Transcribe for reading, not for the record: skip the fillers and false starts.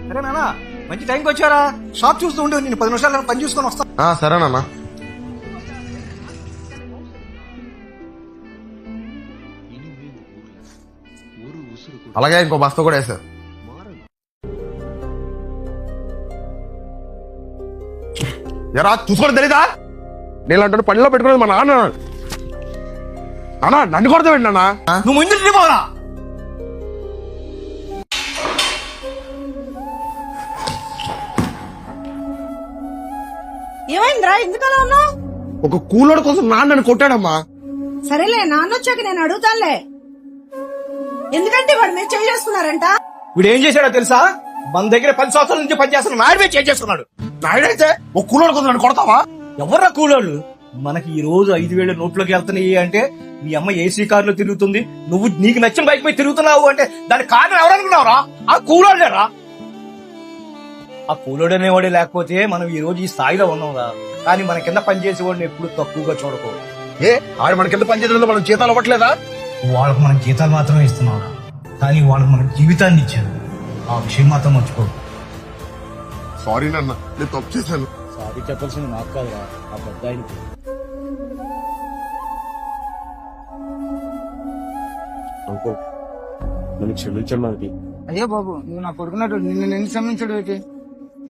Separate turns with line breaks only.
సరే నాన్న మంచి టైంకి వచ్చారా. షాప్ చూస్తూ ఉండు, నేను 10 నిమిషాలు పని చూసుకొని వస్తా.
సరేనన్నా. అలాగే ఇంకో బస్తా కూడా వేసారు. ఎరా చూసుకోవడం తెలీదా? నీళ్ళంటే పనిలో పెట్టుకునేది మా నాన్న. అన్నా నన్ను కొడతావేంటి అన్నా?
నువ్వు ముందు పోరా.
ఏమైందిరా, ఎందుకలా ఉన్నావు?
ఒక కూలోడు కోసం నాన్న నన్ను కొట్టాడమ్మా.
సరేలే, నాన్న వచ్చాక నేను అడుగుతానులే. ఎందుకంటే వాడు మీరు చేసుకున్నారంట.
వీడు ఏం చేశాడో తెలుసా? మన దగ్గర 10 సంవత్సరాల నుంచి పనిచేస్తున్న నాయుడు చేసుకున్నాడు.
నాయుడైతే ఒక కూలోడు కోసం నన్ను కొడతావా?
ఎవర్రా కూలోళ్ళు? మనకి ఈ రోజు 5,000 నోట్లోకి వెళ్తున్నాయి అంటే మీ అమ్మ ఏసీ కారులో తిరుగుతుంది, నువ్వు నీకు నచ్చిన బైక్ పై తిరుగుతున్నావు అంటే దానికి కారణం ఎవరనుకున్నావురా? ఆ కూలోళ్ళేరా. ఆ కూలోడు అనేవాడే లేకపోతే మనం ఈ రోజు ఈ స్థాయిలో ఉన్నాంరా. కానీ మన కింద పనిచేసేవాడిని ఎప్పుడు తక్కువగా చూడకో.
ఆడు మన కింద పనిచేయడంలో మనం జీతాలు అవ్వట్లేదా?
వాళ్ళకు మనం జీతాలు మాత్రమే ఇస్తున్నావురా, కానీ వాళ్ళకు మన జీవితాన్ని ఇచ్చారు. ఆ విషయం మాత్రం మర్చిపో.
సారీ నాన్న, నేను తప్పు చేశాను.
సారీ చెప్పాల్సింది నాకు కాదురా, ఆ పెద్ద ఆయనకి.
నన్ను క్షమించండి.
అయ్యో బాబు, నువ్వు నా కొడుకున్నట్టు నిన్ను క్షమించడు.